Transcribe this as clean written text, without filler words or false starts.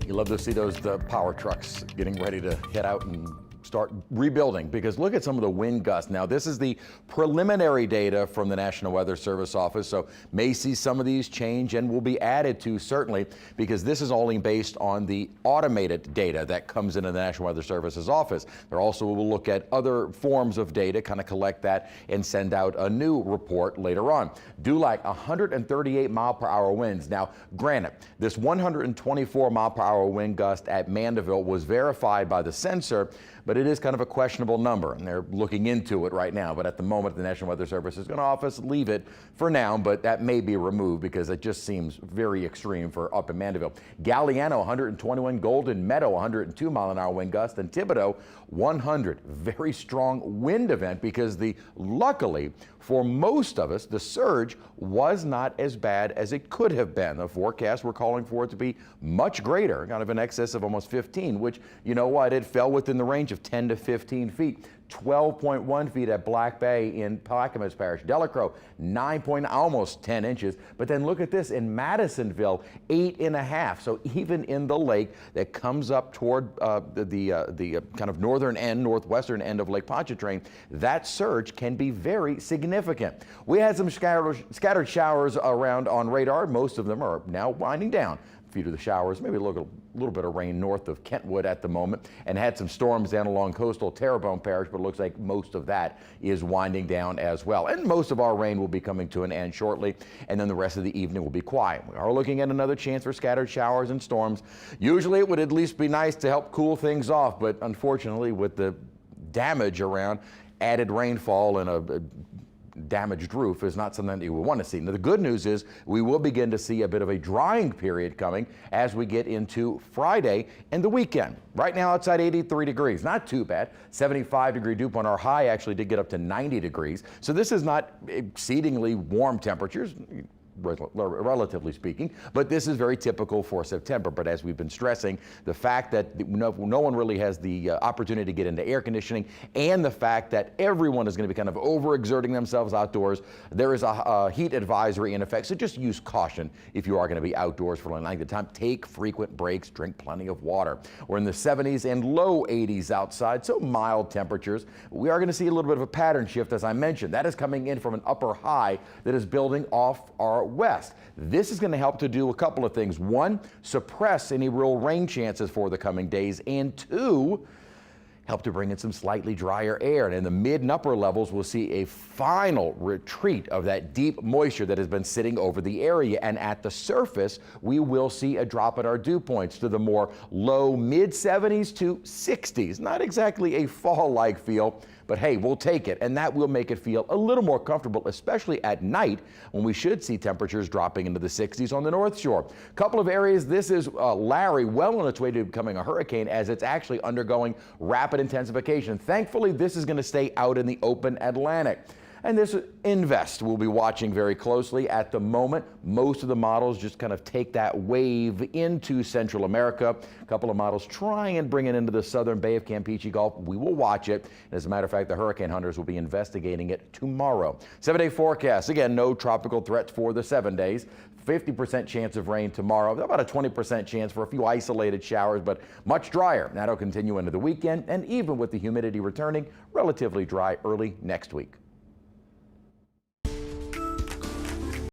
You love to see the power trucks getting ready to head out and start rebuilding, because look at some of the wind gusts. Now, this is the preliminary data from the National Weather Service office, so may see some of these change and will be added to, certainly, because this is only based on the automated data that comes into the National Weather Service's office. There also will look at other forms of data, kind of collect that and send out a new report later on. Do like 138 mile per hour winds. Now, granted, this 124 mile per hour wind gust at Mandeville was verified by the sensor, but it is kind of a questionable number, and they're looking into it right now. But at the moment, the National Weather Service is going to leave it for now, but that may be removed because it just seems very extreme for up in Mandeville. Galliano, 121, Golden Meadow, 102 mile an hour wind gust, and Thibodaux, 100. Very strong wind event because luckily for most of us, the surge was not as bad as it could have been. The forecast we're calling for it to be much greater, kind of in excess of almost 15, which, you know what, it fell within the range of 10 to 15 feet. 12.1 feet at Black Bay in Clackamas Parish. Delacroix, almost 10 inches. But then look at this in Madisonville, 8.5. So even in the lake that comes up toward the kind of northern end, northwestern end of Lake Pontchartrain, that surge can be very significant. We had some scattered showers around on radar. Most of them are now winding down. A few of the showers, maybe a little bit of rain north of Kentwood at the moment, and had some storms down along coastal Terrebonne Parish, but it looks like most of that is winding down as well. And most of our rain will be coming to an end shortly, and then the rest of the evening will be quiet. We are looking at another chance for scattered showers and storms. Usually it would at least be nice to help cool things off, but unfortunately with the damage around, added rainfall and a damaged roof is not something that you would want to see. Now, the good news is we will begin to see a bit of a drying period coming as we get into Friday and the weekend. Right now outside 83 degrees, not too bad. 75-degree dew point. Our high actually did get up to 90 degrees. So this is not exceedingly warm temperatures, relatively speaking, but this is very typical for September. But as we've been stressing, the fact that no one really has the opportunity to get into air conditioning, and the fact that everyone is going to be kind of overexerting themselves outdoors, there is a heat advisory in effect. So just use caution if you are going to be outdoors for a long length of time. Take frequent breaks, drink plenty of water. We're in the 70s and low 80s outside, so mild temperatures. We are going to see a little bit of a pattern shift, as I mentioned. That is coming in from an upper high that is building off our west. This is going to help to do a couple of things. One, suppress any real rain chances for the coming days, and two, help to bring in some slightly drier air. And in the mid and upper levels, we'll see a final retreat of that deep moisture that has been sitting over the area. And at the surface, we will see a drop in our dew points to the more low mid 70s to 60s. Not exactly a fall-like feel, but hey, we'll take it, and that will make it feel a little more comfortable, especially at night when we should see temperatures dropping into the 60s on the North Shore. A couple of areas, this is Larry, well on its way to becoming a hurricane as it's actually undergoing rapid intensification. Thankfully, this is going to stay out in the open Atlantic. And this Invest we'll be watching very closely. At the moment, most of the models just kind of take that wave into Central America. A couple of models try and bring it into the southern Bay of Campeche Gulf. We will watch it. As a matter of fact, the hurricane hunters will be investigating it tomorrow. 7-day forecast. Again, no tropical threats for the 7 days. 50% chance of rain tomorrow, about a 20% chance for a few isolated showers, but much drier. That'll continue into the weekend, and even with the humidity returning, relatively dry early next week.